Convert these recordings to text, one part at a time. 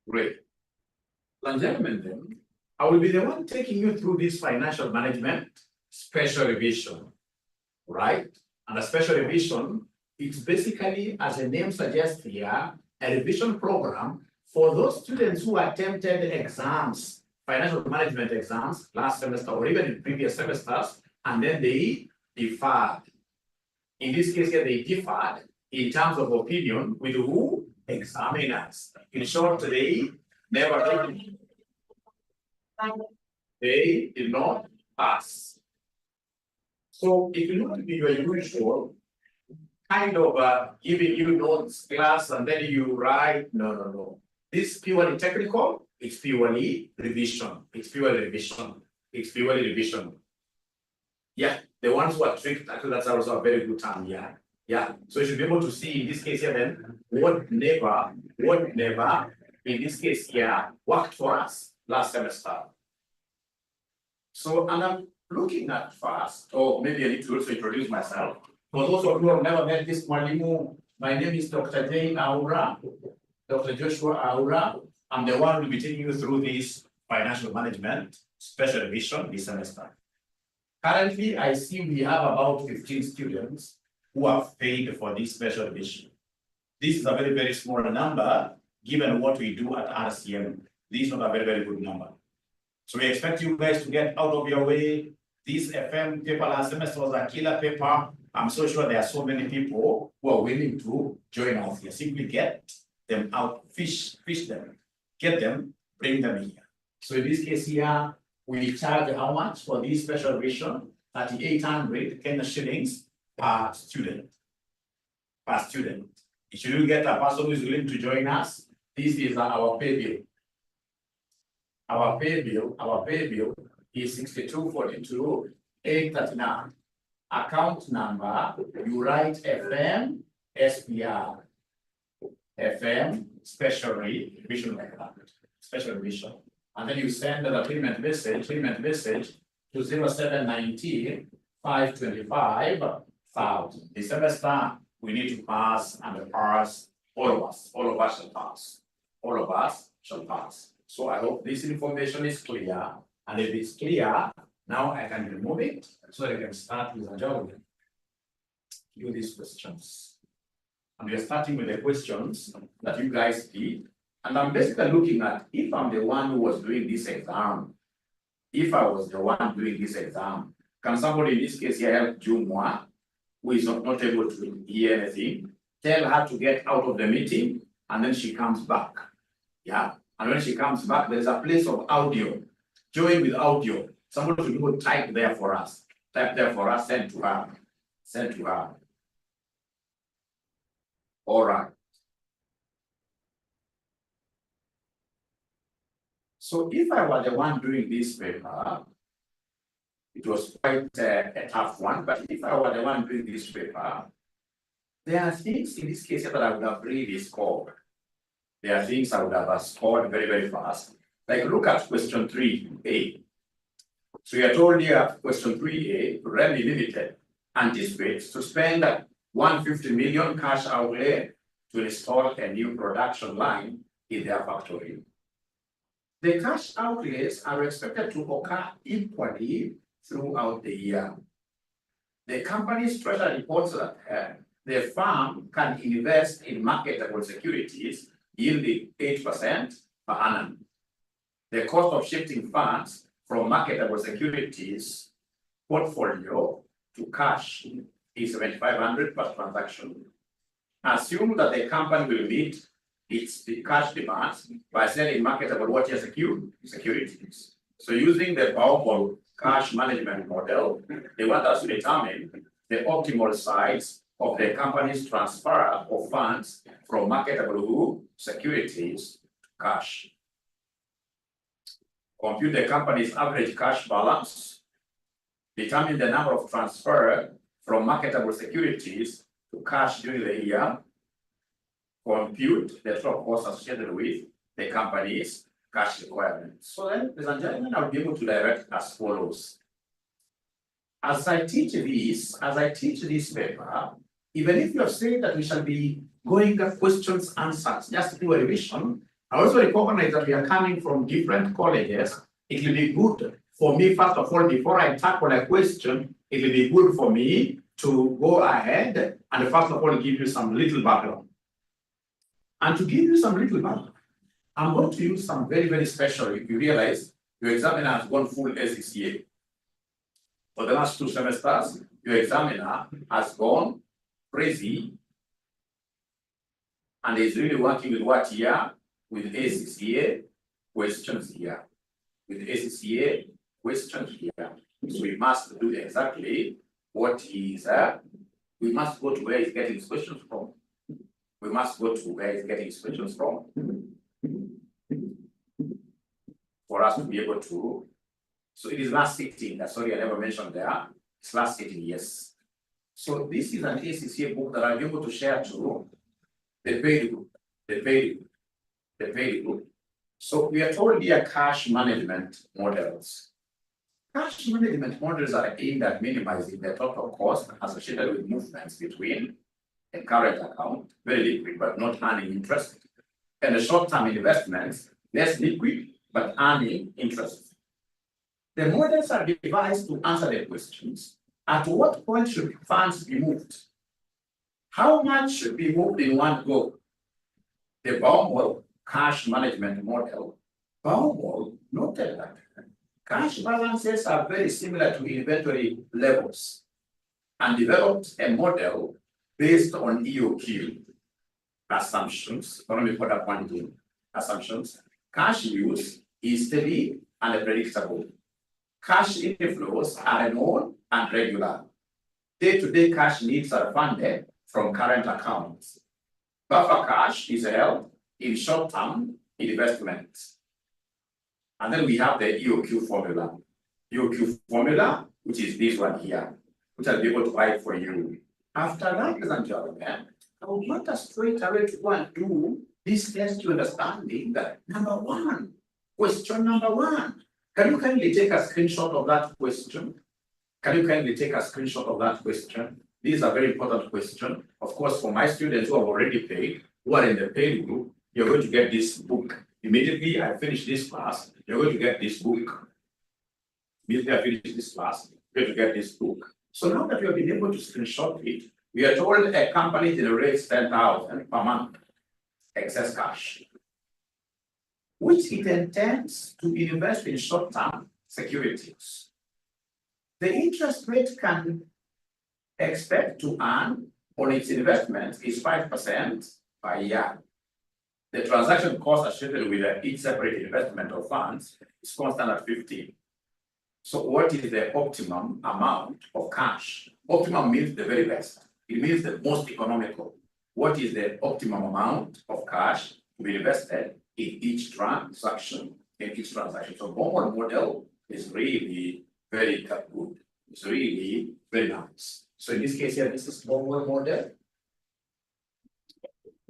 Great. Ladies and gentlemen, then, I will be the one taking you through this financial management special revision, right? And a special revision, it's basically, as the name suggests here, a revision program for those students who attempted exams, financial management exams last semester or even in previous semesters, and then they deferred. In this case here, they differed in terms of opinion with who? Examiners. In short, they never did. They did not pass. So if you look at your usual kind of giving you notes class and then you write, no. This is purely technical, it's purely revision. It's purely revision. It's purely revision. Yeah, the ones who are tricked, actually that's also a very good term, yeah. Yeah, so you should be able to see in this case here then, what never, in this case here, worked for us last semester. So, and I'm looking at first, or maybe I need to also introduce myself. For those of you who have never met this Mwalimu, my name is Dr. Jane Aura, Dr. Joshua Aura. I'm the one who will be taking you through this financial management special revision this semester. Currently, I see we have about 15 students who have paid for this special revision. This is a very, very small number, given what we do at RCM. This is not a very, very good number. So we expect you guys to get out of your way. This FM paper last semester was a killer paper. I'm so sure there are so many people who are willing to join us here. Simply get them out, fish them, get them, bring them here. So in this case here, we charge how much for this special revision? 3,800 Kenya shillings per student. If you get a person who is willing to join us, this is our pay bill. Our pay bill is 6242,839. Account number, you write FM SPR. FM special revision like that. Special revision. And then you send the payment message to 0719 525,000. This semester we need to pass and pass, all of us shall pass. All of us shall pass. So I hope this information is clear. And if it's clear, now I can remove it so I can start with a job. Do these questions. And we are starting with the questions that you guys did. And I'm basically looking at if I'm the one who was doing this exam. If I was the one doing this exam, can somebody in this case here help Jumwa, who is not able to hear anything, tell her to get out of the meeting and then she comes back. Yeah. And when she comes back, there's a place of audio. Join with audio. Somebody should go type there for us. Type there for us, send to her. Send to her. All right. So if I were the one doing this paper, it was quite a tough one, but if I were the one doing this paper, there are things in this case that I would have really scored. There are things I would have scored very, very fast. Like look at question 3A. So you are told here, question 3A, Remy Limited anticipates to spend 150 million cash outlay to install a new production line in their factory. The cash outlays are expected to occur equally throughout the year. The company's treasury reports that the firm can invest in marketable securities yielding 8% per annum. The cost of shifting funds from marketable securities portfolio to cash is 7,500 per transaction. Assume that the company will meet its cash demands by selling marketable water securities. So using the powerful cash management model, they want us to determine the optimal size of the company's transfer of funds from marketable securities to cash. Compute the company's average cash balance, determine the number of transfer from marketable securities to cash during the year, compute the total cost associated with the company's cash requirements. So then, ladies and gentlemen, I'll be able to direct as follows. As I teach this paper, even if you are saying that we shall be going at questions, answers, just do a revision, I also recognize that we are coming from different colleges. It will be good for me, first of all, before I tackle a question, it will be good for me to go ahead and first of all give you some little background. And to give you some little background, I'm going to use some very, very special. If you realize your examiner has gone full SCCA. For the last 2 semesters, your examiner has gone crazy and is really working with what here? With ACCA questions here. With ACCA questions here. So we must do exactly what is, we must go to where he's getting his questions from. We must go to where he's getting his questions from. For us to be able to, so it is last sitting, sorry, I never mentioned there. It's last sitting, yes. So this is an ACCA book that I'll be able to share to the very good, the very good. So we are told here cash management models. Cash management models are aimed at minimizing the total cost associated with movements between a current account, very liquid but not earning interest, and the short-term investments, less liquid but earning interest. The models are devised to answer the questions: at what point should funds be moved? How much should be moved in one go? The Baumol cash management model, Baumol noted that cash balances are very similar to inventory levels and developed a model based on EOQ assumptions, economic order quantity assumptions. Cash use is steady and predictable. Cash inflows are known and regular. Day-to-day cash needs are funded from current accounts. Buffer cash is held in short-term investments. And then we have the EOQ formula. EOQ formula, which is this one here, which I'll be able to write for you. After that, ladies and gentlemen, I would want us straight away to go and do this test to understanding that number one, question number one. Can you kindly take a screenshot of that question? Can you kindly take a screenshot of that question? This is a very important question. Of course, for my students who have already paid, who are in the paid group, you're going to get this book. Immediately I finish this class, you're going to get this book. Immediately I finish this class, you're going to get this book. So now that you have been able to screenshot it, we are told a company generates 10,000 per month excess cash, which it intends to invest in short-term securities. The interest rate can expect to earn on its investment is 5% per year. The transaction cost associated with each separate investment of funds is constant at 15. So what is the optimum amount of cash? Optimum means the very best. It means the most economical. What is the optimum amount of cash to be invested in each transaction? So Baumol model is really very good. It's really very nice. So in this case here, this is Baumol model.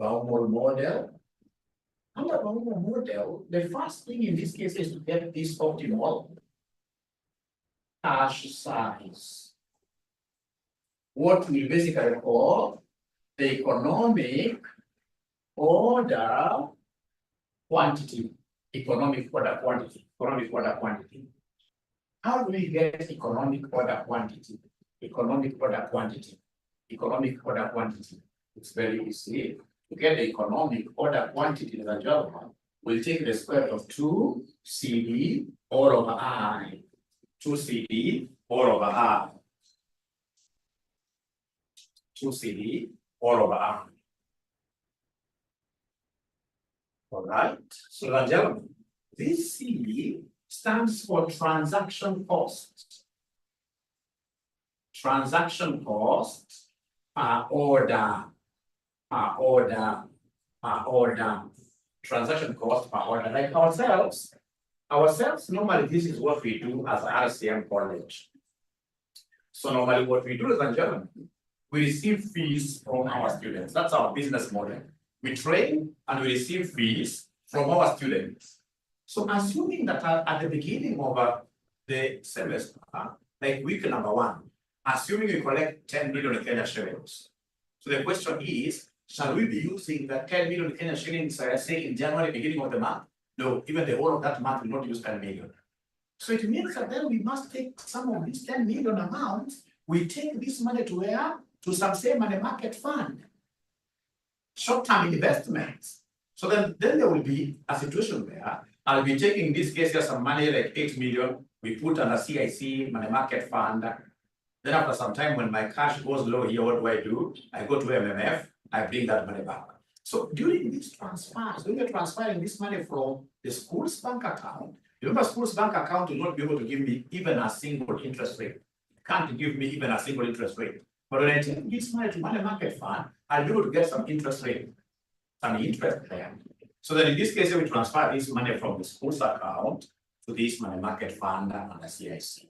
Baumol model. Under Baumol model, the first thing in this case is to get this optimal cash size. What we basically call the economic order quantity. Economic order quantity. Economic order quantity. How do we get economic order quantity? Economic order quantity. Economic order quantity. It's very easy. To get the economic order quantity in the Java, we'll take the square root of 2 CD all over I. 2 CD all over I. 2 CD all over I. All right. So, ladies and gentlemen, this CD stands for transaction cost. Transaction cost per order. Per order. Per order. Transaction cost per order. Like ourselves, normally this is what we do as RCM College. So normally what we do, ladies and gentlemen, we receive fees from our students. That's our business model. We train and we receive fees from our students. So assuming that at the beginning of the semester, like week number 1, assuming we collect 10 million Kenya shillings. So the question is, Shall we be using the 10 million Kenyan shillings, say in January, beginning of the month? No, even the whole of that month will not use 10 million. So it means that then we must take some of this 10 million amount, we take this money to where? To some say money market fund, short-term investments. So then there will be a situation where I'll be taking in this case here some money like 8 million, we put on a CIC money market fund. Then after some time when my cash goes low here, what do? I go to MMF, I bring that money back. So during these transfers, when you're transferring this money from the school's bank account, remember school's bank account will not be able to give me even a single interest rate. It can't give me even a single interest rate. But when I take this money to money market fund, I'll be able to get some interest rate, some interest there. So then in this case, we transfer this money from the school's account to this money market fund and the CIC.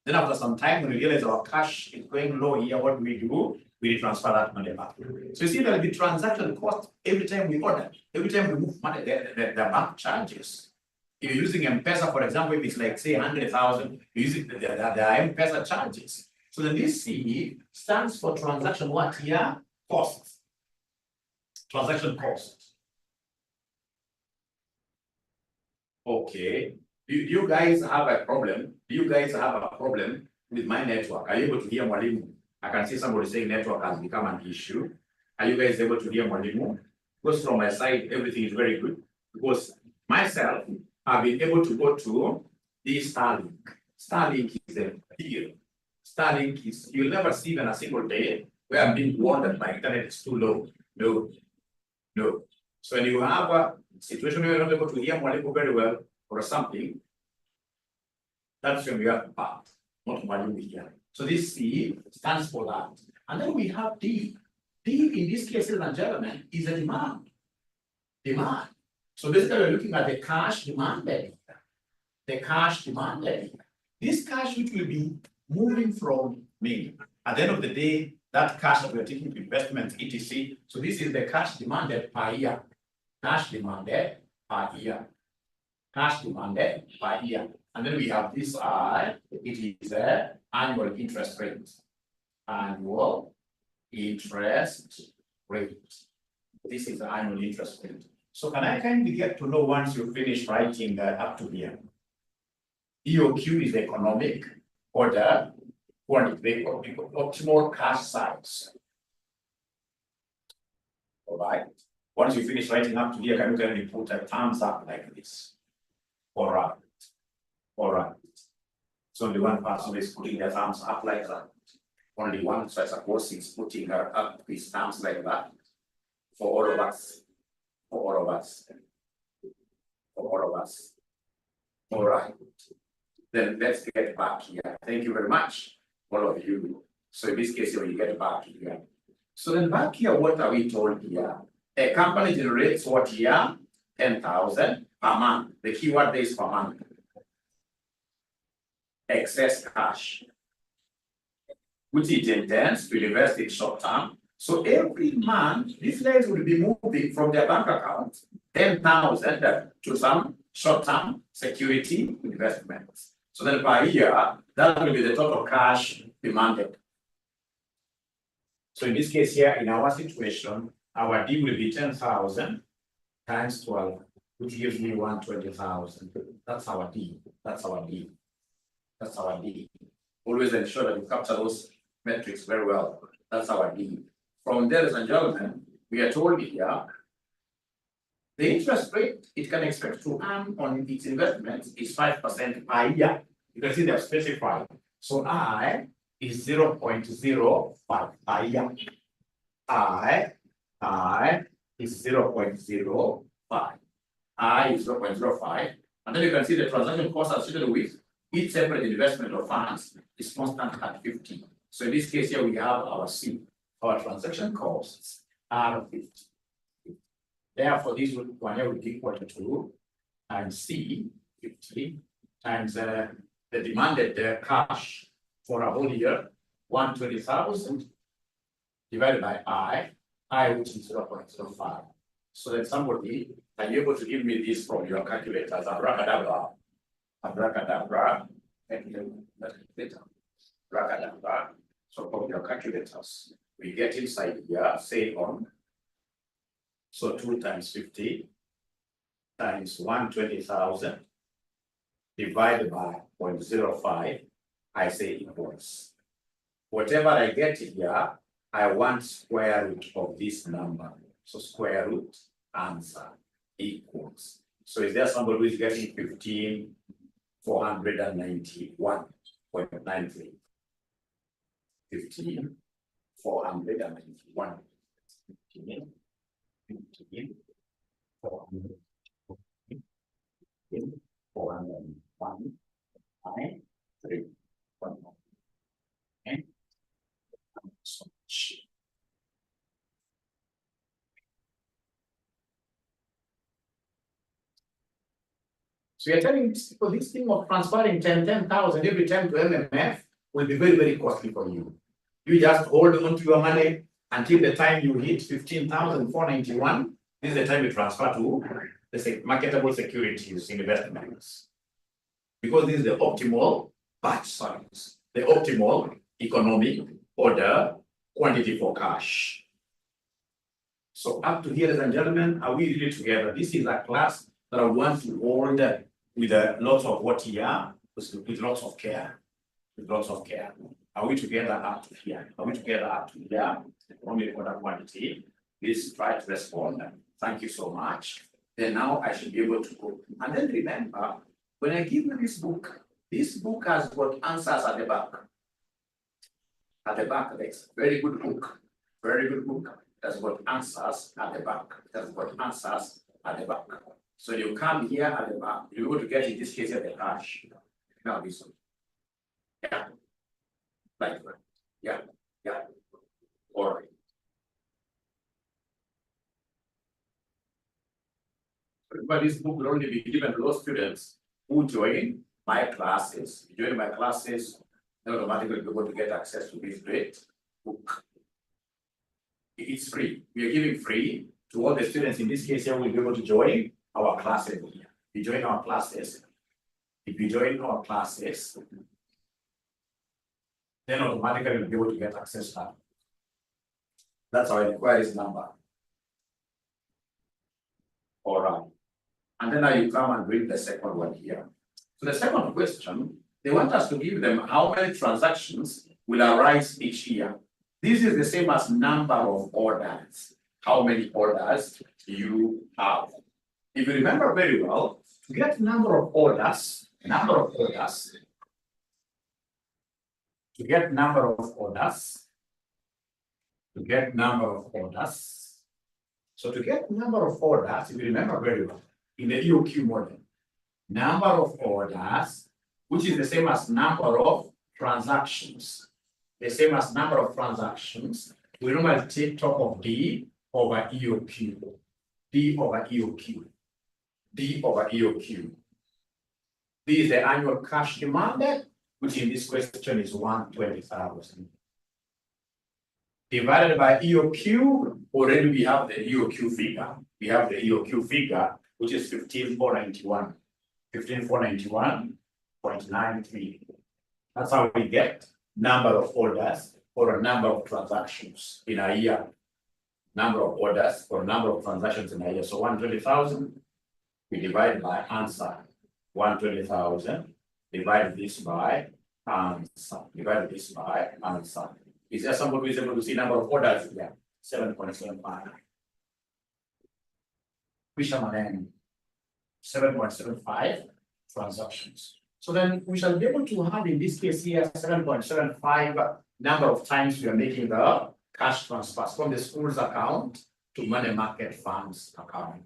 Then after some time, when we realize our cash is going low here, what do? We transfer that money back. So you see there will be transaction cost every time we order, every time we move money, the bank charges. If you're using M-Pesa, for example, if it's like say 100,000, you're using the M-Pesa charges. So then this C stands for transaction what here? Costs. Transaction costs. Okay. Do you guys have a problem? Do you guys have a problem with my network? Are you able to hear Mwalimu? I can see somebody saying network has become an issue. Are you guys able to hear Mwalimu? Because from my side, everything is very good. Because myself, I've been able to go to this Starlink. Starlink is a deal. Starlink is, you'll never see even a single day where I'm being warned that my internet is too low. No, no. So when you have a situation where you're not able to hear Mwalimu very well or something, that's when we have the part, not Mwalimu here. So this C stands for that. And then we have D. D in this case, ladies and gentlemen, is a demand. Demand. So basically, we're looking at the cash demanded. The cash demanded. This cash which will be moving from me. At the end of the day, that cash that we're taking to investments, etc. So this is the cash demanded per year. Cash demanded per year. Cash demanded per year. And then we have this I, it is annual interest rate. Annual interest rate. This is the annual interest rate. So can I kindly get to know once you finish writing up to here? EOQ is the economic order, quantity, optimal cash size. All right. Once you finish writing up to here, can you kindly put a thumbs up like this? All right. All right. So only one person is putting their thumbs up like that. Only one, so I suppose he's putting up his thumbs like that. For all of us. For all of us. For all of us. All right. Then let's get back here. Thank you very much, all of you. So in this case, you get back here. So then back here, what are we told here? A company generates what here? 10,000 per month. The keyword there is per month. Excess cash, which it intends to invest in short term. So every month, these ladies will be moving from their bank account 10,000 to some short-term security investments. So then per year, that will be the total cash demanded. So in this case here, in our situation, our D will be 10,000 times 12, which gives me 120,000. That's our D. That's our D. That's our D. Always ensure that you capture those metrics very well. That's our D. From there, ladies and gentlemen, we are told here the interest rate it can expect to earn on its investments is 5% per year. You can see they have specified. So I is 0.05 per year. I is 0.05. I is 0.05. And then you can see the transaction cost associated with each separate investment of funds is constant at 50. So in this case here, we have our C. Our transaction costs are 50. Therefore, this one here will be equal to 2 times C, 50, times the demanded cash for a whole year, 120,000 divided by I which is 0.05. So that somebody, are you able to give me this from your calculators? Abracadabra. Abracadabra. Abracadabra. So from your calculators, we get inside here, say on So 2 times 50 times 120,000 divided by 0.05, I say equals. Whatever I get here, I want square root of this number. So square root answer equals. So is there somebody who is getting 15,491.93? 15,491. 15,401.93. And so much. So you're telling people this thing of transferring 10,000 every time to MMF will be very, very costly for you. You just hold on to your money until the time you hit 15,491. This is the time you transfer to the marketable securities investments. Because this is the optimal batch size, the optimal economic order quantity for cash. So up to here, ladies and gentlemen, are we really together? This is a class that I want to hold with lots of what here, with lots of care. With lots of care. Are we together up to here? Are we together up to here? Only order quantity. Please try to respond. Thank you so much. Then now I should be able to go. And then remember, when I give you this book has got answers at the back. At the back, there's very good book. Very good book. It has got answers at the back. It has got answers at the back. So you come here at the back, you're going to get in this case at the cash. Now this one. Yeah. Like that. Yeah. Yeah. All right. But this book will only be given to those students who join my classes. If you join my classes, then automatically you're going to get access to this great book. It's free. We are giving free to all the students. In this case, here will be able to join our classes. If you join our classes, then automatically you'll be able to get access to that. That's our inquiries number. All right. And then now you come and read the second one here. So the second question, they want us to give them how many transactions will arise each year. This is the same as number of orders. How many orders you have. If you remember very well, to get number of orders, so to get number of orders, if you remember very well, in the EOQ model, number of orders, which is the same as number of transactions, we normally take top of D over EOQ. D over EOQ. This is the annual cash demanded, which in this question is 120,000. Divided by EOQ, already we have the EOQ figure. Which is 15,491. 15,491.93. That's how we get number of orders or a number of transactions in a year. Number of orders or number of transactions in a year. So 120,000, we divide by answer. 120,000, divide this by answer. Is there somebody who is able to see number of orders here? 7.75. Fisherman 7.75 transactions. So then we shall be able to have in this case here 7.75 number of times we are making the cash transfers from the school's account to money market funds account.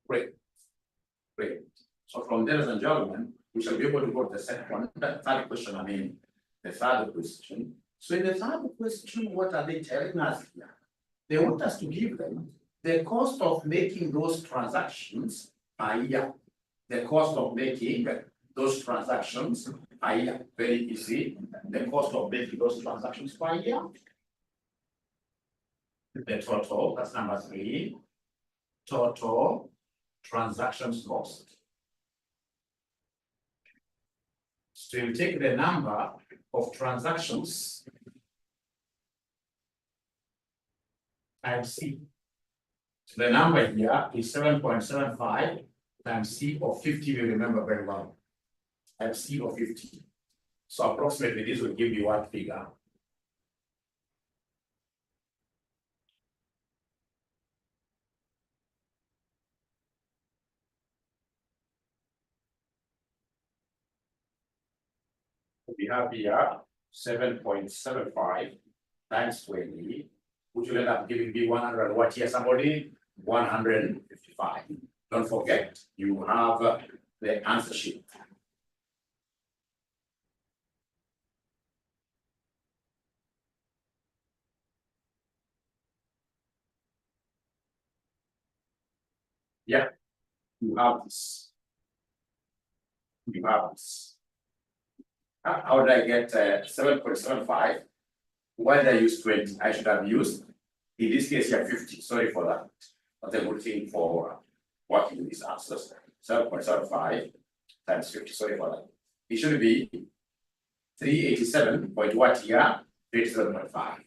Great. So from there, ladies and gentlemen, we shall be able to go to the second one, the third question. So in the third question, what are they telling us here? They want us to give them the cost of making those transactions per year. The cost of making those transactions per year. Very easy. The cost of making those transactions per year. The total, that's number 3. Total transactions cost. So you take the number of transactions times C. So the number here is 7.75 times C of 50, we remember very well. Times C of 50. So approximately this will give you what figure? We have here 7.75 times 20, which will end up giving me 100. What here, somebody? 155. Don't forget, you have the answer sheet. Yeah, you have this. You have this. How did I get 7.75? Why did I use 20? I should have used, in this case here, 50. Sorry for that. But I'm looking for working with these answers. 7.75 times 50. Sorry for that. It should be 387 point what here? 27.5.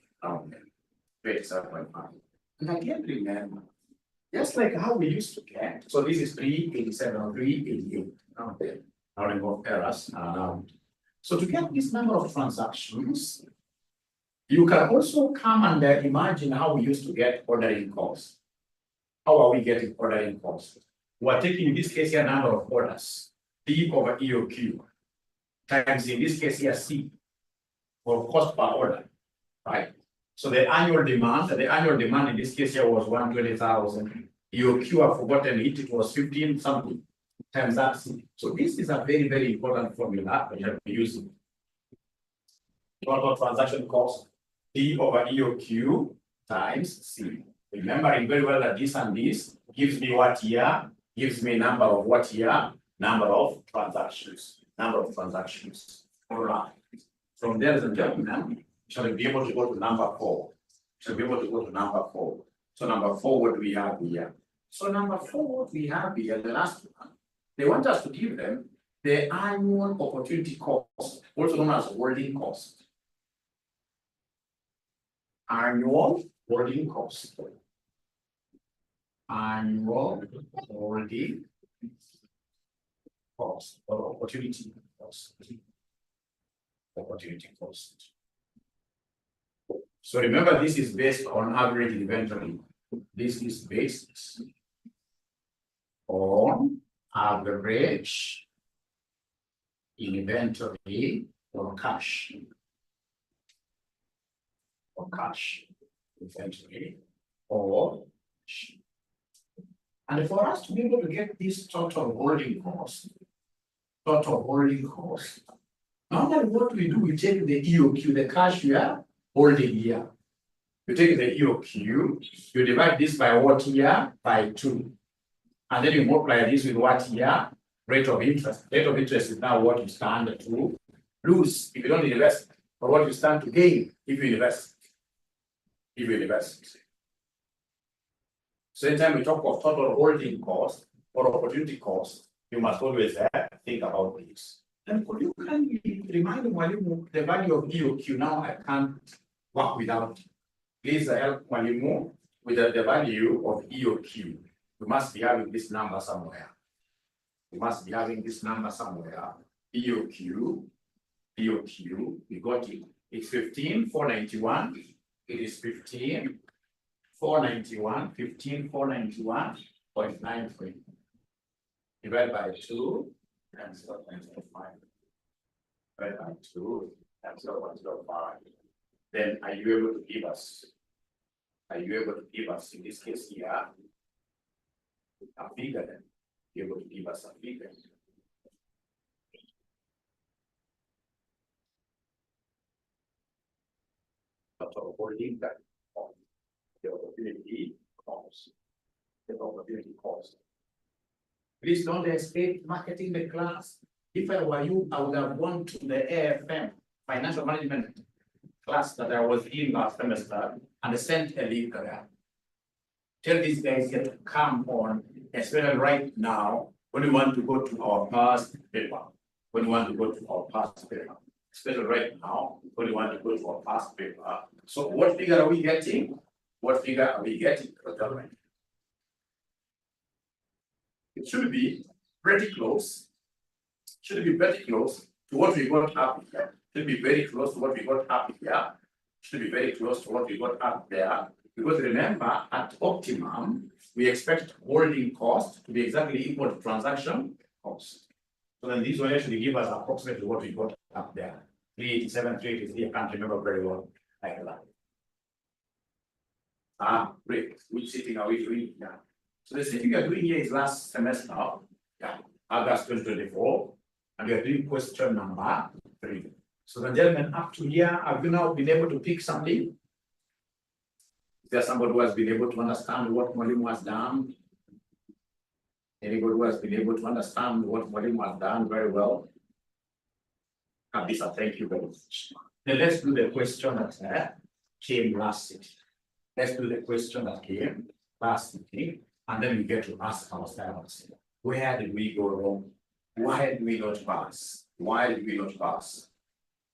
27.5. And I can't remember. Just like how we used to get. So this is 387 or 388. Okay. Now remove errors. So to get this number of transactions, you can also come and imagine how we used to get ordering costs. How are we getting ordering costs? We're taking, in this case here, number of orders, D over EOQ, times, in this case here, C, or cost per order, right? So the annual demand in this case here was 120,000. EOQ, I've forgotten it was 15 something times that C. So this is a very, very important formula that you have to use. Total transaction cost, D over EOQ times C. Remembering very well that this and this gives me what here? Gives me number of what here? Number of transactions. Number of transactions. All right. From there, ladies and gentlemen, shall we be able to go to number 4? Shall we be able to go to number 4? So number 4, what do we have here? So number 4, what we have here, the last one, they want us to give them the annual opportunity cost, also known as holding cost. Annual holding cost. Annual holding cost or opportunity cost. Opportunity cost. So remember, this is based on average inventory. This is based on average inventory or cash. Or cash inventory or cash. And for us to be able to get this total holding cost, normally what we do, we take the EOQ, the cash we are holding here. You take the EOQ, you divide this by what here? By 2. And then you multiply this with what here? Rate of interest. Rate of interest is now what you stand to lose if you don't invest, or what you stand to gain if you invest. So anytime we talk of total holding cost or opportunity cost, you must always think about this. And could you kindly remind Mwalimu the value of EOQ? Now I can't work without it. Please help Mwalimu with the value of EOQ. You must be having this number somewhere. EOQ, we got it. It's 15,491. It is 15,491.93. Divided by 2 and 0.05. Divided by 2 and 0.05. Then are you able to give us? In this case here a figure? Then you're able to give us a figure. Total holding that cost, the opportunity cost. Please don't expect marketing the class. If I were you, I would have gone to the AFM financial management class that I was in last semester and sent a link there. Tell these guys to come on, especially right now when we want to go to our past paper. Especially right now, when we want to go to our past paper. So what figure are we getting? What figure are we getting? It should be pretty close. Should be pretty close to what we got up here. Should be very close to what we got up here. Should be very close to what we got up there. Because remember, at optimum, we expect holding cost to be exactly equal to transaction cost. So then this one actually give us approximately what we got up there. 387, 383, I can't remember very well. Like that. Great. Which sitting are we doing here? So the sitting we are doing here is last semester, August 2024, and we are doing question number 3. So the gentlemen, up to here, have you now been able to pick something? Is there somebody who has been able to understand what volume was done? Anybody who has been able to understand what volume was done very well? Kabisa, thank you very much. Then let's do the question that came last sitting. Let's do the question that came last sitting, and then we get to ask ourselves, where did we go wrong? Why did we not pass? Why did we not pass?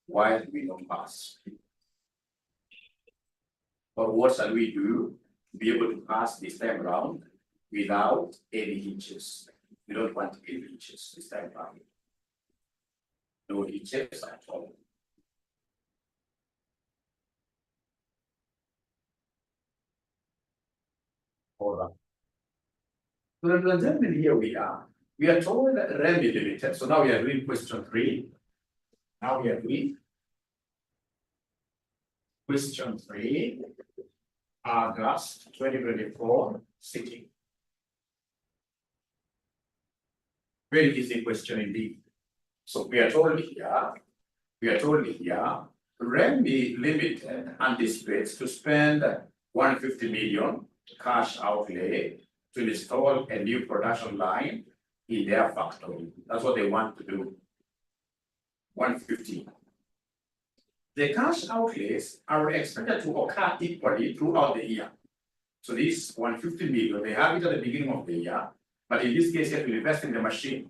Why did we not pass? Or what shall we do to be able to pass this time around without any hitches? We don't want any hitches this time around. No hitches at all. All right. So then here we are. We are told that REM is limited. So now we are doing question 3. Now we are doing question 3, August 2024, sitting. Very easy question indeed. So we are told here, REM is limited anticipates to spend 150 million cash outlay to install a new production line in their factory. That's what they want to do. 150. The cash outlays are expected to occur equally throughout the year. So this 150 million, they have it at the beginning of the year, but in this case, you have to invest in the machine.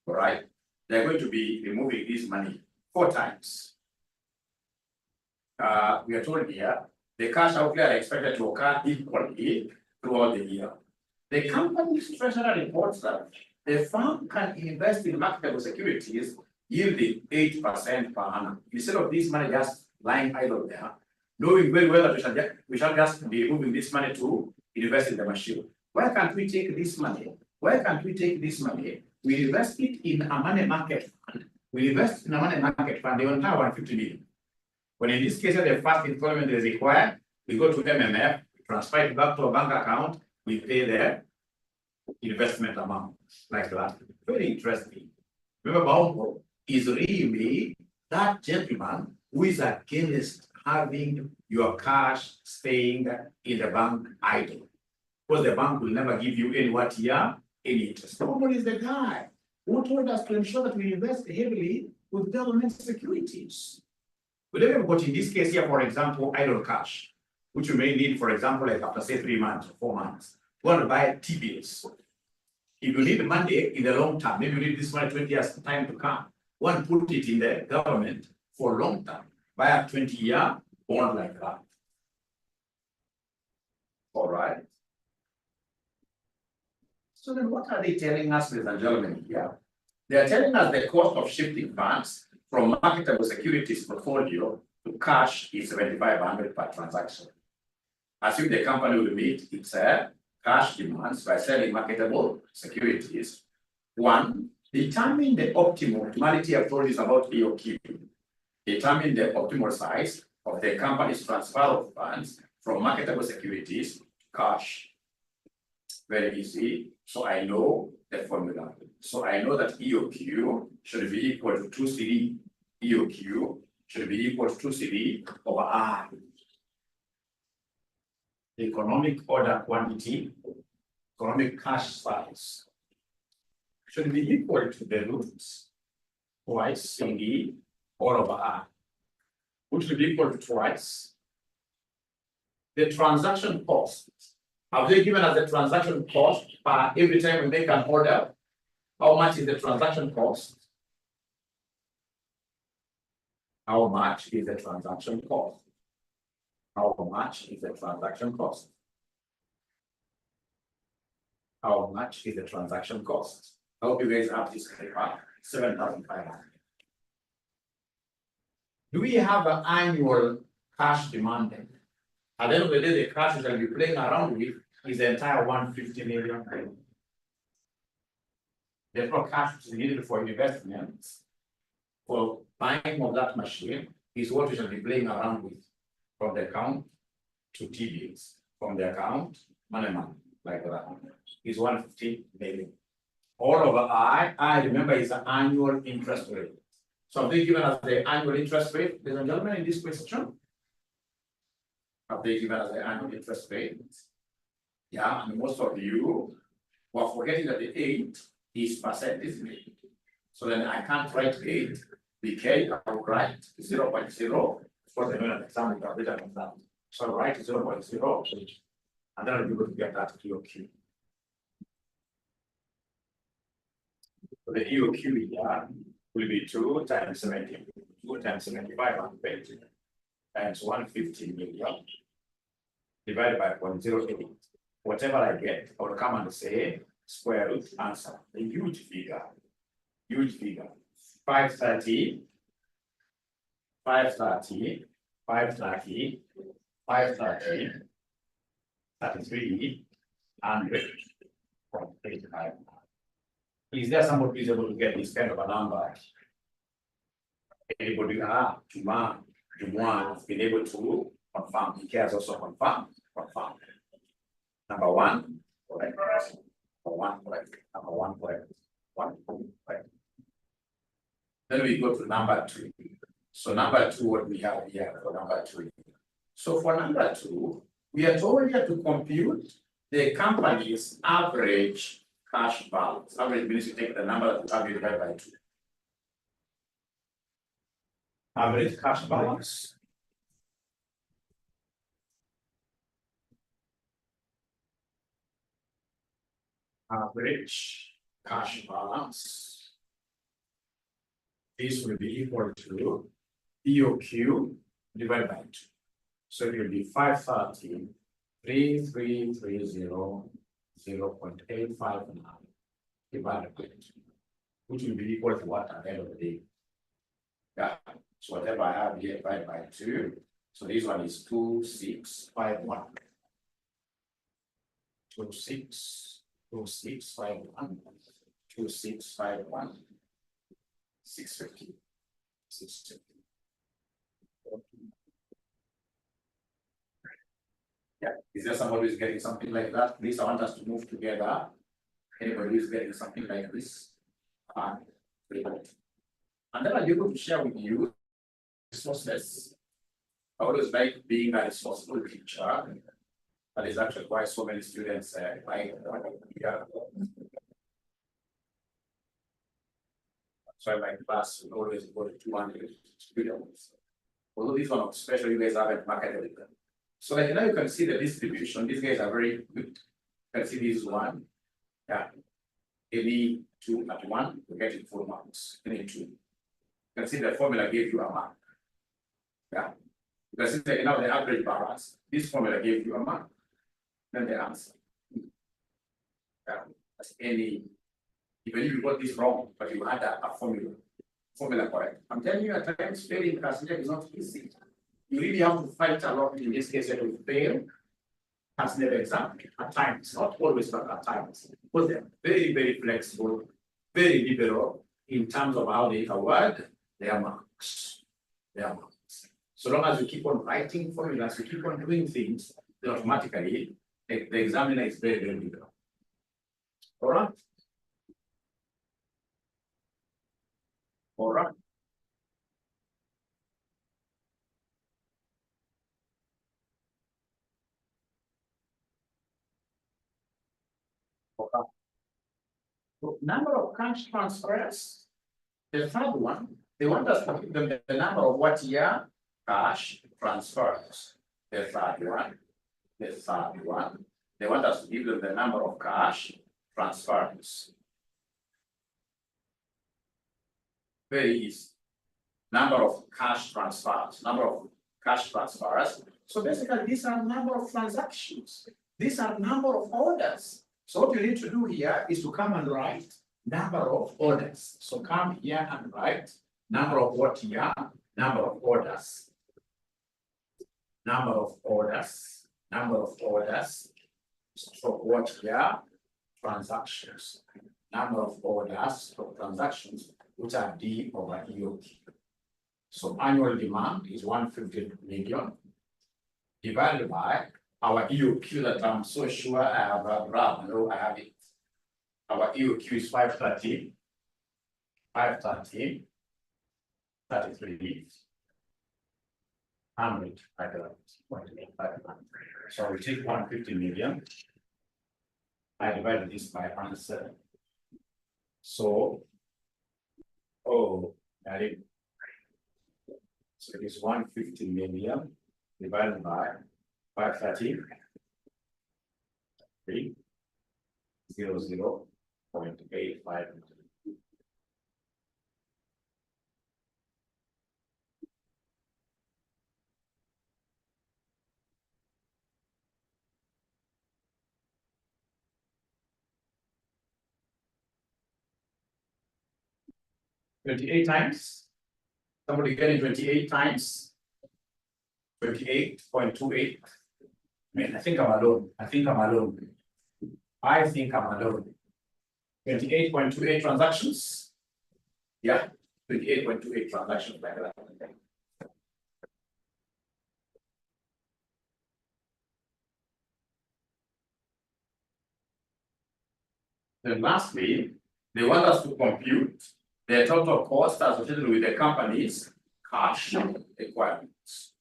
All right. They're going to be removing this money 4 times. We are told here, the cash outlay are expected to occur equally throughout the year. The company's treasurer reports that the firm can invest in marketable securities yielding 8% per annum. Instead of this money just lying idle there, knowing very well that we shall just be moving this money to invest in the machine. Why can't we take this money? Why can't we take this money? We invest it in a money market fund. We invest in a money market fund, they will have 150 million. When in this case, the first installment is required, we go to MMF, transfer it back to a bank account, we pay the investment amount like that. Very interesting. Remember, Baumbo is really that gentleman who is against having your cash staying in the bank idle. Because the bank will never give you any interest. Baumbo is the guy who told us to ensure that we invest heavily with government securities. But in this case here, for example, idle cash, which you may need, for example, like after say 3 months or 4 months, you want to buy T-bills. If you need money in the long term, maybe you need this money 20 years time to come, one put it in the government for long term, buy a 20-year bond like that. All right. So then what are they telling us, ladies and gentlemen, here? They are telling us the cost of shifting funds from marketable securities portfolio to cash is 7,500 per transaction. Assume the company will meet its cash demands by selling marketable securities. 1, determine the optimality I've told you about EOQ. Determine the optimal size of the company's transfer of funds from marketable securities to cash. Very easy. So I know the formula. So I know that EOQ should be equal to 2CD. EOQ should be equal to 2CD over R. Economic order quantity, economic cash size should be equal to the roots twice CD all over R, which will be equal to twice the transaction cost. Have they given us the transaction cost per every time we make an order? How much is the transaction cost? How much is the transaction cost? How much is the transaction cost? How much is the transaction cost? I hope you guys have this paper, 7,500. Do we have an annual cash demanded? At the end of the day, the cash that we're playing around with is the entire 150 million. There's no cash which is needed for investments. For buying of that machine is what we shall be playing around with from the account to TDs, from the account, money, like that. Is 150 million. All over I remember is the annual interest rate. So have they given us the annual interest rate, ladies and gentlemen, in this question? Have they given us the annual interest rate? Yeah, and most of you were forgetting that the 8 is percent, isn't it? So then I can't write 8 because I will write 0.0. Of course, I know an exam with a written exam. So I'll write 0.0, and then I'll be able to get that EOQ. So the EOQ here will be 2 times 70, 2 times 75 times 150 million divided by 0.08. Whatever I get, I will come and say square root answer. A huge figure. 530, 530, 530, 530, 33, 100.85. Is there somebody who is able to get this kind of a number? Anybody Juan has been able to confirm. He has also confirmed. Number 1, correct. Number 1, correct. Number 1, correct. 1, correct. Then we go to number 2. So number 2, what we have here for number 2. So for number 2, we are told here to compute the company's average cash balance. Average means you take the number that you have divided by 2. Average cash balance. Average cash balance. This will be equal to EOQ divided by 2. So it will be 530, 3330, 0.859 divided by 2, which will be equal to what at the end of the day? Yeah, so whatever I have here divided by 2. So this one is 2651. 2651. 2651. 650. 650. Yeah, is there somebody who's getting something like that? Please, I want us to move together. Anybody who's getting something like this? And then I'll be able to share with you resources. I always like being a resourceful teacher. That is actually why so many students like so my class will always go to 200 students. Although this one, especially you guys haven't marketed them. So like now you can see the distribution. These guys are very good. You can see this one. Yeah. Any 2 at 1, you're getting 4 marks. Any 2. You can see the formula gave you a mark. Yeah. You can see that now the average balance. This formula gave you a mark. Then the answer. Yeah. That's any. Even if you got this wrong, but you had a formula correct. I'm telling you, at times failing class is not easy. You really have to fight a lot. In this case, you will fail as never exam at times, not always, but at times. Because they're very, very flexible, very liberal in terms of how they award their marks. So long as you keep on writing formulas, you keep on doing things, then automatically the examiner is very, very liberal. All right. All right. Okay. So number of cash transfers. The third one, they want us to give them the number of what year cash transfers. The third one. They want us to give them the number of cash transfers. Very easy. Number of cash transfers. So basically, these are number of transactions. These are number of orders. So what you need to do here is to come and write number of orders. So come here and write number of what here? Number of orders. Number of orders. Number of orders. So what here? Transactions. Number of orders for transactions, which are D over EOQ. So annual demand is 150 million divided by our EOQ that I'm so sure I have a graph. No, I have it. Our EOQ is 530, 530, 33, 100. So we take 150 million. I divided this by answer. So, that is. So it is 150 million divided by 530, 0.85. $28 times. Somebody getting 28 times 28.28. I think I'm alone. I think I'm alone. 28.28 transactions. Yeah, 28.28 transactions like that. Then lastly, they want us to compute the total cost associated with the company's cash requirements.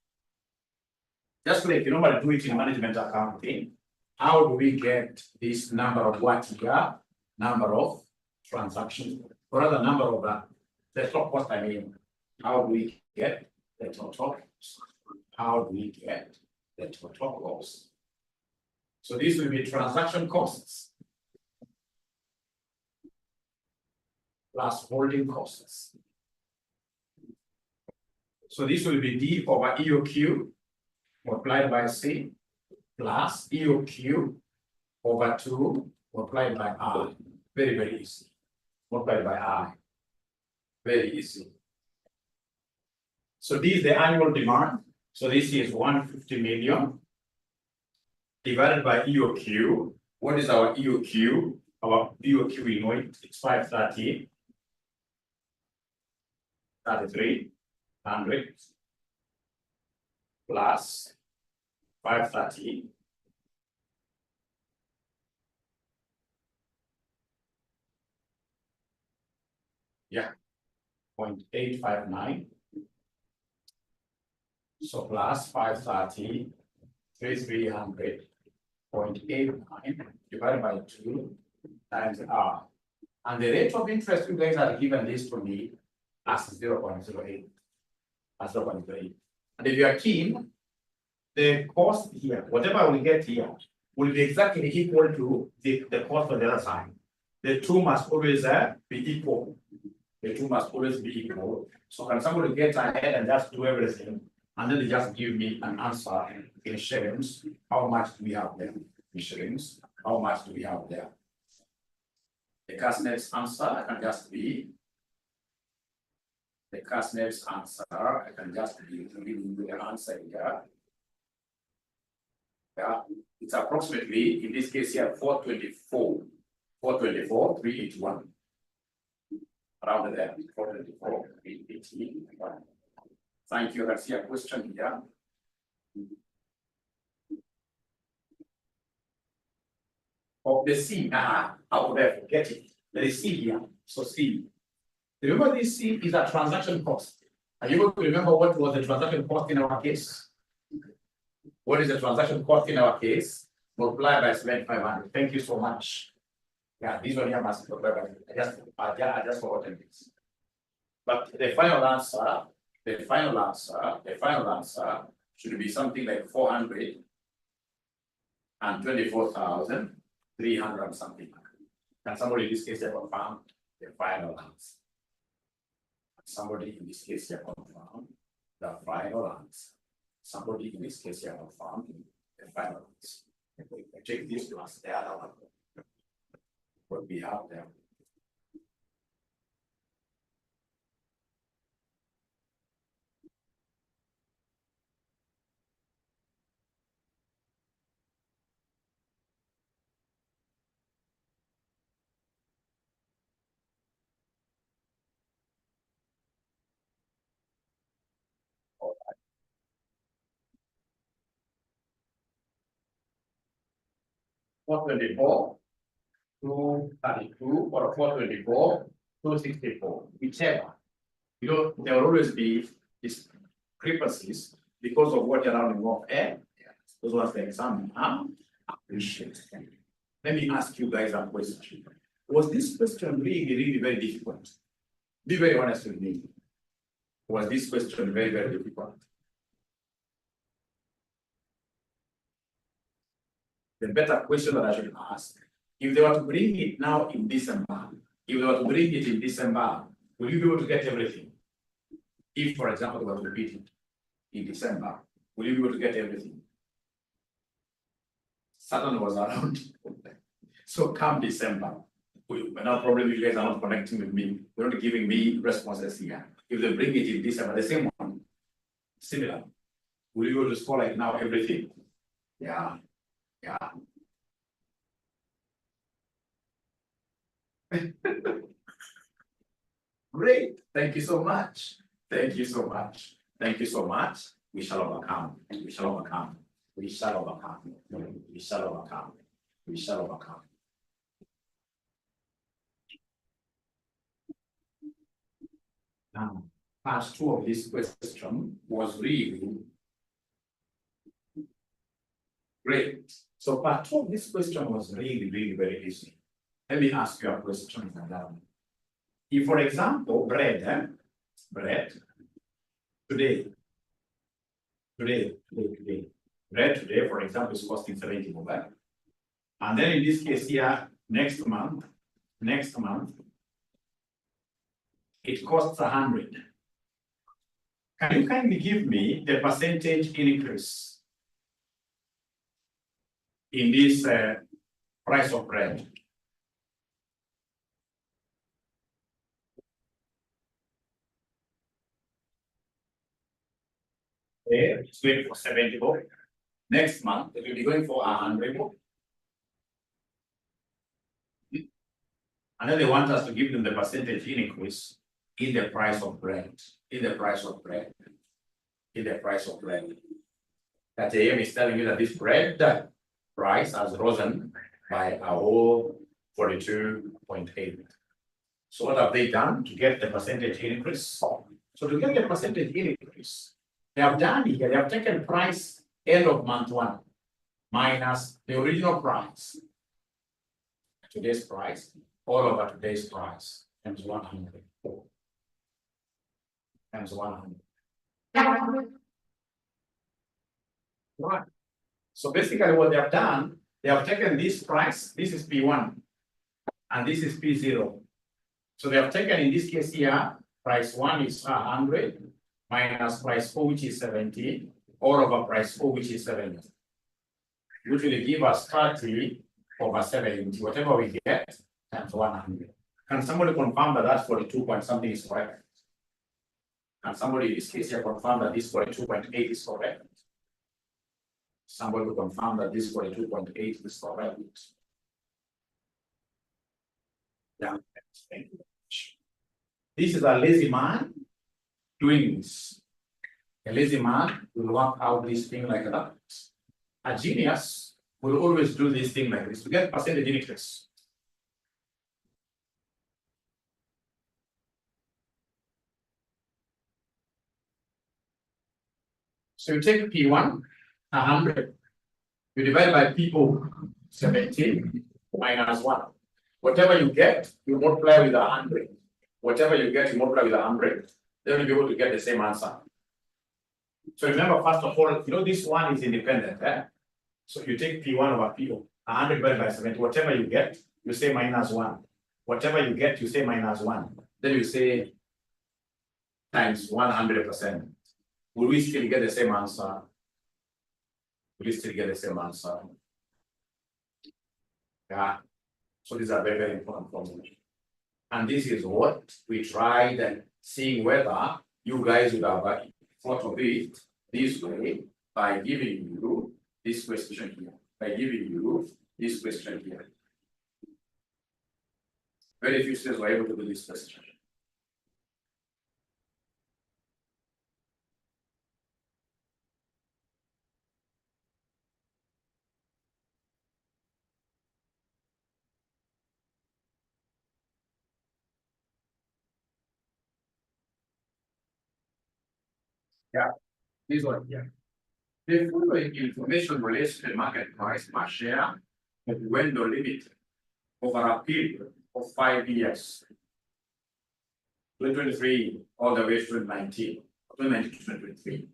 Just like you normally do it in management accounting, how do we get this number of what here? Number of transactions, or rather number of the total cost, I mean, how do we get the total cost? How do we get the total cost? So this will be transaction costs plus holding costs. So this will be D over EOQ multiplied by C plus EOQ over 2 multiplied by R. Very, very easy. Multiplied by R. Very easy. So this is the annual demand. So this is 150 million divided by EOQ. What is our EOQ? Our EOQ, we know it, it's 530. 3,300 plus 530 0.859. So plus 530 3,300 0.89 divided by 2 times R. And the rate of interest you guys are given this to me as 0.08. As 0.08. And if you are keen, the cost here, whatever we get here, will be exactly equal to the cost on the other side. The two must always be equal. The two must always be equal. So can somebody get ahead and just do everything, and then they just give me an answer in shillings? How much do we have there? In shillings, how much do we have there? The Casnet's answer can just be the Casnet's answer. I can just be giving you the answer here. Yeah, it's approximately, in this case here, 424, 381. Around there, 424, 381. Thank you. Let's see a question here. Of the C, out there, get it. There is C here. So C. Remember, this C is a transaction cost. Are you able to remember what was the transaction cost in our case? What is the transaction cost in our case? Multiply by 7,500. Thank you so much. Yeah, this one here must be multiplied by. I just forgotten this. But the final answer should be something like 424,300 something. Can somebody in this case confirm the final answer? Somebody in this case confirm the final answer. somebody in this case here found the final ones. We take this plus the other one. What we have there. Four 24, 232, or 424, 264, whichever. You know, there will always be discrepancies because of what you're rounding off. Those ones the exam appreciate. Let me ask you guys a question. Was this question really very difficult? Be very honest with me. Was this question very difficult? The better question that I should ask, if they were to bring it now in December, will you be able to get everything? If, for example, they were to repeat it in December, will you be able to get everything? Saturn was around. So come December, now probably you guys are not connecting with me. You're not giving me responses here. If they bring it in December, the same one, similar, will you be able to score like now everything? Yeah. Great. Thank you so much. Thank you so much. Thank you so much. We shall overcome. We shall overcome. We shall overcome. We shall overcome. We shall overcome. Now, part 2 of this question was really great. So part 2 of this question was really very easy. Let me ask you a question. If, for example, bread today, for example, is costing 70 bob. And then in this case here, next month, it costs 100. Can you kindly give me the percentage increase in this price of bread? It's going for 70 bob. Next month, it will be going for 100 bob. And then they want us to give them the percentage increase in the price of bread. That AM is telling you that this bread price has risen by a whole 42.8. So what have they done to get the percentage increase? So to get the percentage increase, they have done here, they have taken price end of month 1 minus the original price. Today's price, all over today's price, times 100. Times 100. Right. So basically what they have done, they have taken this price, this is P1, and this is P0. So they have taken, in this case here, price 1 is 100, minus price 4, which is 70, all over price 4, which is 70. Which will give us 30 over 70, whatever we get, times 100. Can somebody confirm that that 42 point something is correct? Can somebody in this case here confirm that this 42.8 is correct? Somebody will confirm that this 42.8 is correct. Yeah, thank you very much. This is a lazy man doing this. A lazy man will work out this thing like that. A genius will always do this thing like this to get percentage increase. So you take P1, 100, you divide by P0, 17, minus 1. Whatever you get, you multiply with 100. Whatever you get, you multiply with 100. Then you'll be able to get the same answer. So remember, first of all, you know this one is independent. So you take P1 over P0, 100 divided by 70. Whatever you get, you say minus 1. Whatever you get, you say minus 1. Then you say times 100%. Will we still get the same answer? we still get the same answer. Yeah. So these are very, very important formulas. And this is what we tried seeing whether you guys would have thought of it this way by giving you this question here. By giving you this question here. Very few students were able to do this question. Yeah, this one here. The following information relates to the market price per share of window limit over a period of 5 years. 2023 all the way to 2019, 2019 to 2023.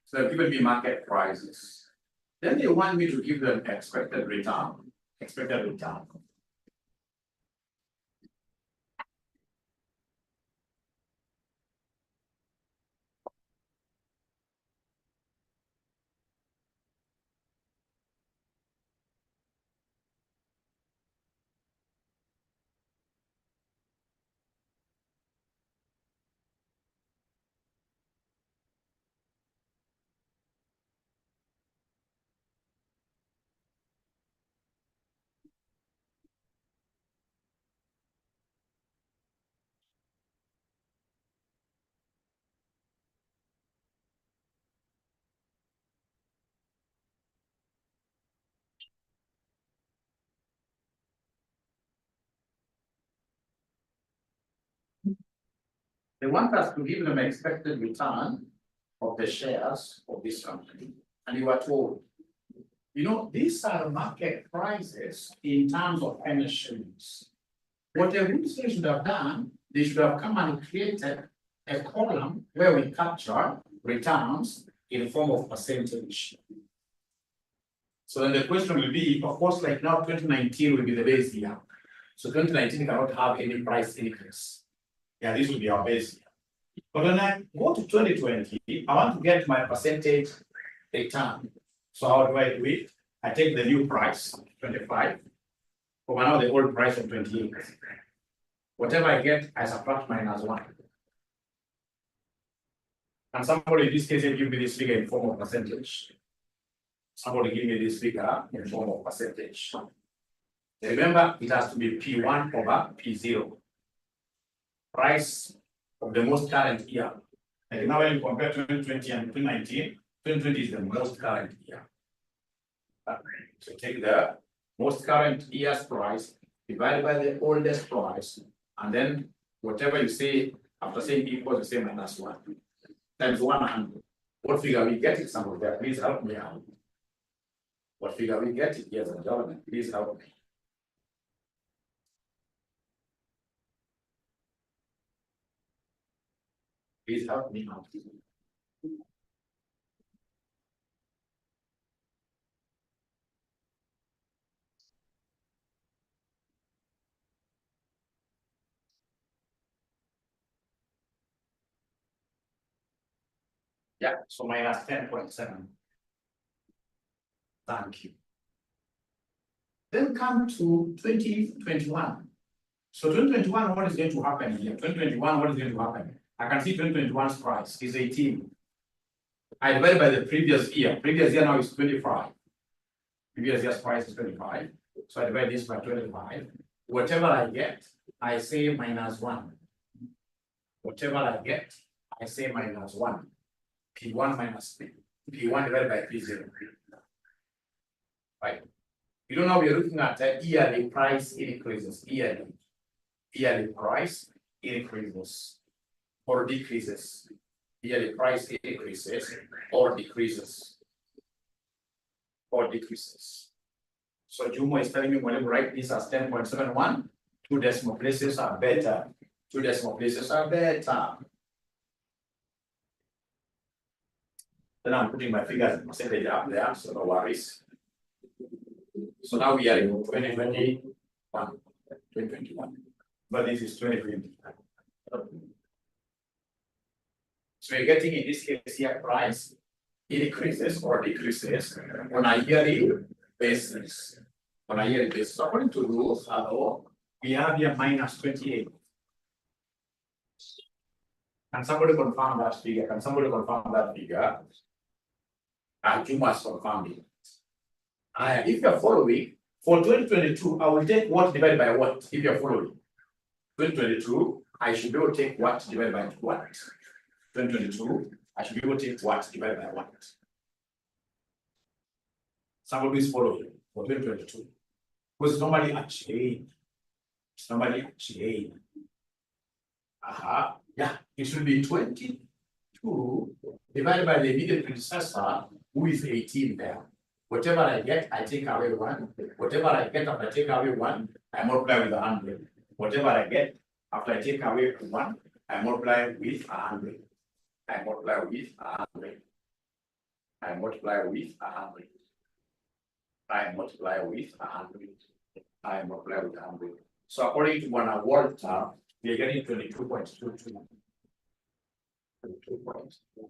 So they've given me market prices. Then they want me to give them expected return. Expected return. They want us to give them expected return of the shares of this company. And you are told, you know, these are market prices in terms of penny shillings. What the rules should have done, they should have come and created a column where we capture returns in the form of percentage. So then the question will be, of course, like now 2019 will be the base year. So 2019 cannot have any price increase. Yeah, this will be our base year. But when I go to 2020, I want to get my percentage return. So how do I do it? I take the new price, 25, over now the old price of 28. Whatever I get, I subtract -1. And somebody in this case give me this figure in form of percentage. Somebody give me this figure in form of percentage. Remember, it has to be P1 over P0. Price of the most current year. Like now when you compare 2020 and 2019, 2020 is the most current year. So take the most current year's price divided by the oldest price, and then whatever you say after saying equals, you say -1 times 100. What figure we get it? Somebody there, please help me out. What figure we get it? Yes, gentlemen, please help me. Please help me out. Yeah, so minus 10.7. Thank you. Then come to 2021. So 2021, what is going to happen here? 2021, what is going to happen? I can see 2021's price is 18. I divide by the previous year. Previous year now is 25. Previous year's price is 25. So I divide this by 25. Whatever I get, I say -1. Whatever I get, I say -1. P1 minus P1 divided by P0. Right. You know, now we are looking at yearly price increases. Yearly price increases or decreases. Yearly price increases or decreases. Or decreases. So Jumo is telling me when you write this as 10.71, 2 decimal places are better. 2 decimal places are better. Then I'm putting my figures and percentage up there, so no worries. So now we are in 2021, but this is 2020. So you're getting in this case here price increases or decreases on a yearly basis. On a yearly basis, according to rules, we have here minus 28. Can somebody confirm that figure? Can somebody confirm that figure? You must confirm it. If you're following, for 2022, I will take what divided by what, if you're following. 2022, I should be able to take what divided by what. 2022, I should be able to take what divided by what. Somebody is following for 2022. Because normally a change. It's normally a change. Yeah, it should be 22 divided by the immediate predecessor, who is 18 there. Whatever I get, I take away 1. Whatever I get after I take away 1, I multiply with 100. Whatever I get after I take away 1, I multiply with 100. I multiply with 100. I multiply with 100. I multiply with 100. I multiply with 100. So according to one Walter, we are getting 22.22. 22.22.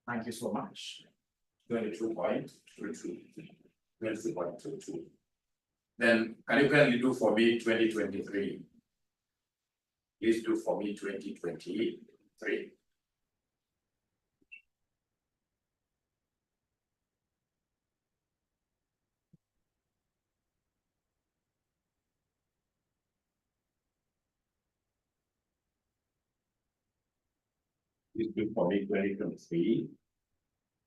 Thank you so much. 22.22. 22.22. Then can you kindly do for me 2023? Please do for me 2023. Please do for me 2023.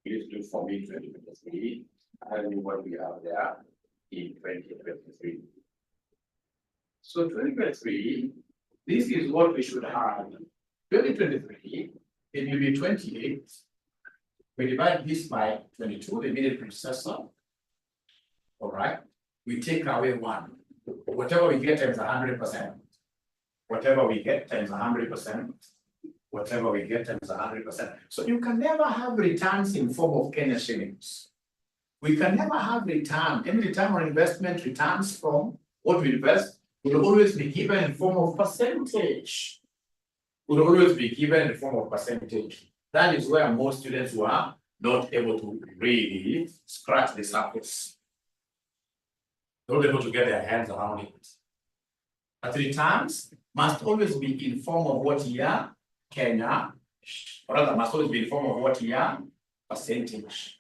Please do for me 2023. Tell me what we have there in 2023. So 2023, this is what we should have. 2023, it will be 28. We divide this by 22, the immediate predecessor. All right. We take away 1. Whatever we get times 100%. Whatever we get times 100%. Whatever we get times 100%. So you can never have returns in form of Kenya shillings. We can never have return. Any return on investment returns from what we invest will always be given in form of percentage. Will always be given in the form of percentage. That is where most students were not able to really scratch the surface. Not able to get their hands around it. But returns must always be in form of what year? Kenya, or rather must always be in form of what year? Percentage.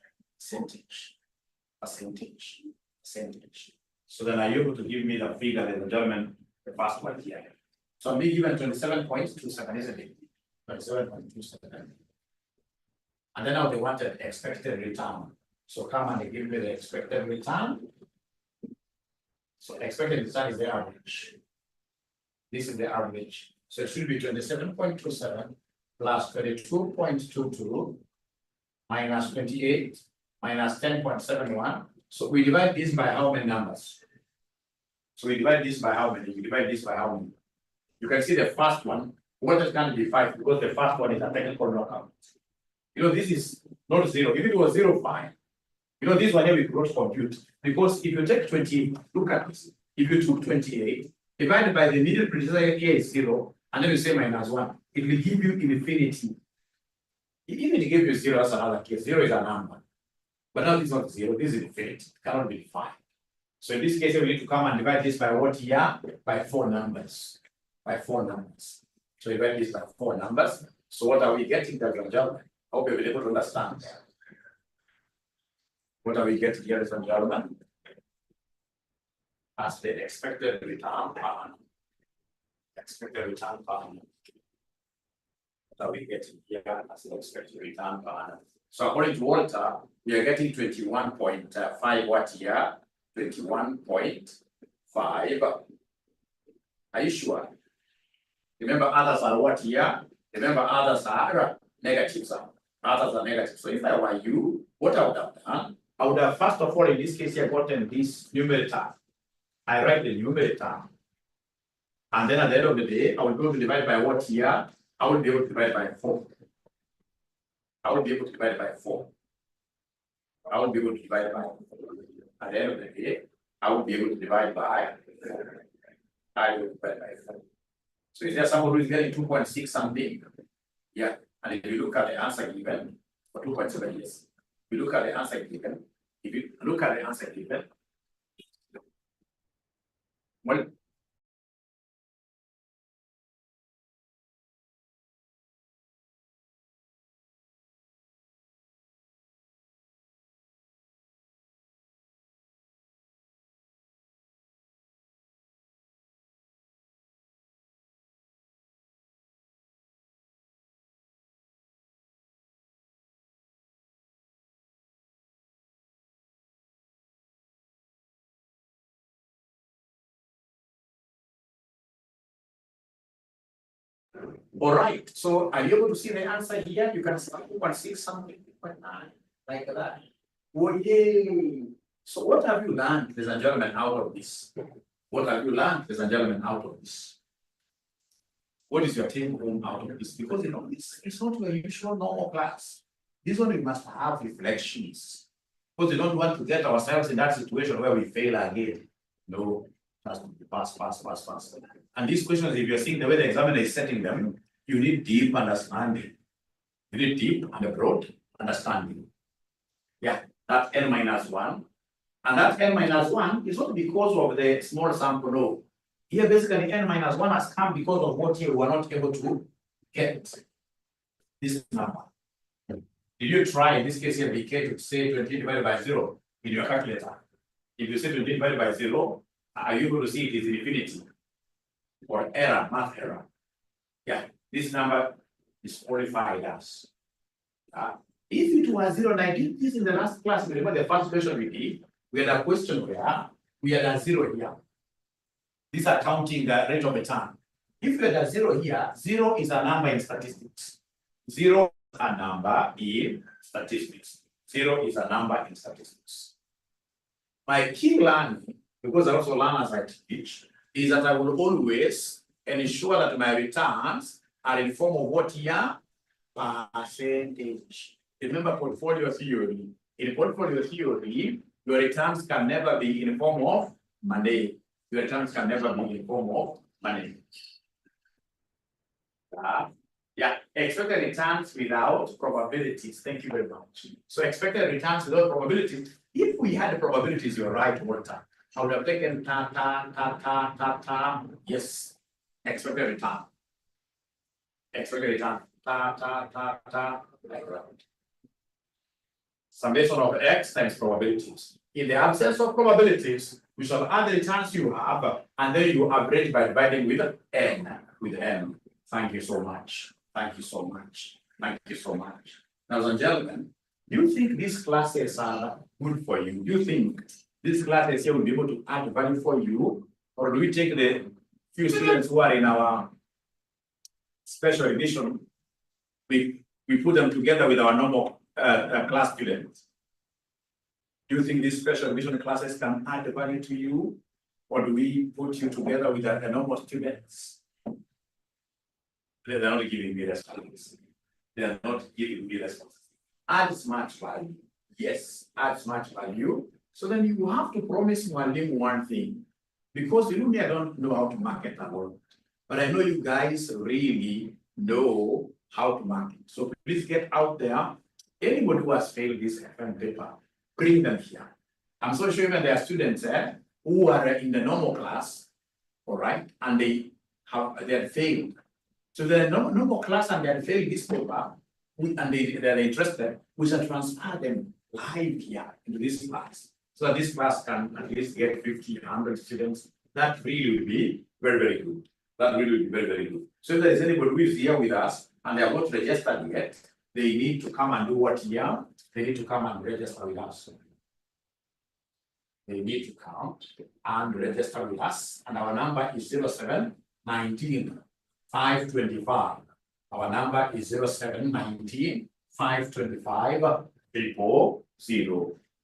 So then are you able to give me the figure, ladies and gentlemen, the first one here? So I'm being given 27.27, isn't it? 27.27. And then now they wanted expected return. So come and give me the expected return. So expected return is the average. This is the average. So it should be 27.27 plus 22.22 minus 28 minus 10.71. So we divide this by how many numbers? So we divide this by how many? We divide this by how many? You can see the first one, what is going to be 5 because the first one is a technical knockout. You know, this is not 0. If it was 0, fine. You know, this one here we could not compute because if you take 28, look at this. If you took 28, divided by the immediate predecessor here is 0, and then you say minus 1, it will give you infinity. Even if it gives you 0, that's another case. 0 is a number. But now this is not 0, this is infinity. It cannot be defined. So in this case, we need to come and divide this by what year? By 4 numbers. By 4 numbers. So divide this by 4 numbers. So what are we getting, ladies and gentlemen? I hope you'll be able to understand. What are we getting here, ladies and gentlemen? As the expected return per annum. Expected return per annum. What are we getting here as the expected return per annum? So according to Walter, we are getting 21.5 what year? 21.5. Are you sure? Remember, others are what year? Remember, others are negatives. Others are negative. So if I were you, what I would have done, I would have first of all, in this case here, gotten this numerator. I write the numerator. And then at the end of the day, I will be able to divide by what year? I will be able to divide by 4. I will be able to divide by 4. I will be able to divide by 4. At the end of the day, I will be able to divide by 4. I will divide by 4. So is there someone who is getting 2.6 something? Yeah. And if you look at the answer given for 2.7 years, if you look at the answer given, well, all right. So are you able to see the answer here? You can start 2.6 something, 2.9, like that. Oh, yay. So what have you learned, ladies and gentlemen, out of this? What have you learned, ladies and gentlemen, out of this? What is your take home out of this? Because you know, it's not your usual normal class. This one we must have reflections. Because we don't want to get ourselves in that situation where we fail again. No, just pass. And these questions, if you're seeing the way the examiner is setting them, you need deep understanding. You need deep and broad understanding. Yeah, that's n-1. And that n-1 is not because of the small sample, no. Here, basically, n-1 has come because of what you were not able to get this number. Did you try, in this case here, BK, to say 20 divided by 0 in your calculator? If you say 20 divided by 0, are you able to see it is infinity? Or error, math error? Yeah, this number is qualified as. If it was 0, and I did this in the last class, remember the first question we did, we had a question where we had a 0 here. These are counting the rate of return. If you had a 0 here, 0 is a number in statistics. 0 is a number in statistics. 0 is a number in statistics. My key learning, because I also learn as I teach, is that I will always ensure that my returns are in form of what here? Percentage. Remember portfolio theory. In portfolio theory, your returns can never be in form of money. Your returns can never be in form of money. Yeah, expected returns without probabilities. Thank you very much. So expected returns without probabilities. If we had the probabilities, you're right, Walter. I would have taken yes, expected return. Expected return. Like that. Summation of x times probabilities. In the absence of probabilities, we shall add the returns you have, and then you average by dividing with n. Thank you so much. Thank you so much. Thank you so much. Now, ladies and gentlemen, do you think these classes are good for you? Do you think these classes here will be able to add value for you? Or do we take the few students who are in our special edition, we put them together with our normal class students? Do you think these special edition classes can add value to you? Or do we put you together with the normal students? They're not giving me responses. They are not giving me responses. Adds much value. Yes, adds much value. So then you have to promise Mwalimu one thing. Because you know me, I don't know how to market at all. But I know you guys really know how to market. So please get out there. Anybody who has failed this FM paper, bring them here. I'm so sure even there are students who are in the normal class, all right, and they have failed. So they're normal class and they have failed this paper, and they're interested, we shall transfer them live here into this class. So that this class can at least get 50, 100 students. That really will be very, very good. That really will be very, very good. So if there is anybody who is here with us and they are not registered yet, they need to come and do what here? They need to come and register with us. They need to come and register with us. And our number is 0719 525. Our number is 0719 525 000.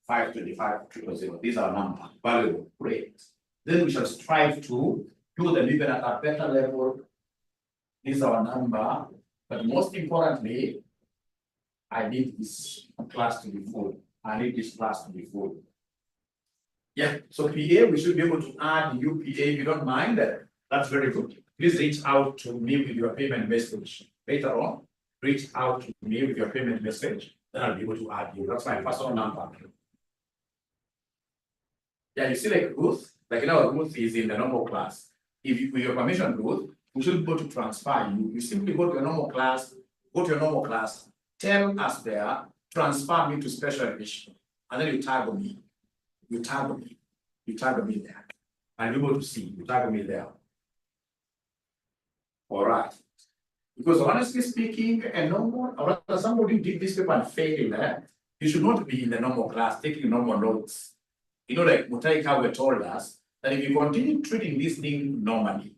525 000. These are numbers. Valuable. Great. Then we shall strive to do them even at a better level. This is our number. But most importantly, I need this class to be full. I need this class to be full. Yeah, so PA, we should be able to add new PA if you don't mind. That's very good. Please reach out to me with your payment message later on. reach out to me with your payment message, then I'll be able to add you. That's my personal number. Yeah, you see, like Ruth, like Ruth is in the normal class. If you, with your permission, Ruth, we should go to transfer you. You simply go to your normal class, tell us there, transfer me to special education, and then you tag me. You tag me there. I'll be able to see, you tag me there. All right. Because honestly speaking, a normal, or rather somebody who did this paper and failed, you should not be in the normal class taking normal notes. Like Mutai Kawe told us that if you continue treating this thing normally,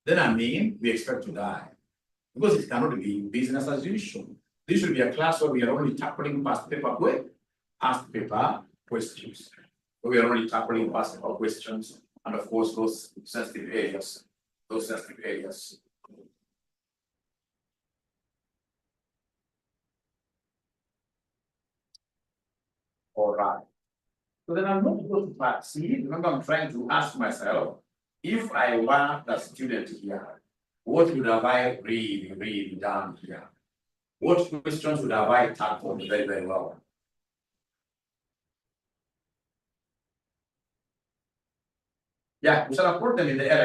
then we expect to die. Because it cannot be business as usual. This should be a class where we are only tackling past paper questions. We are only tackling past paper questions, and of course those sensitive areas. All right. So then I'm not going to part C. Remember, I'm trying to ask myself, if I were the student here, what would have I really done here? What questions would have I tackled very, very well? Yeah, we shall put them in the element.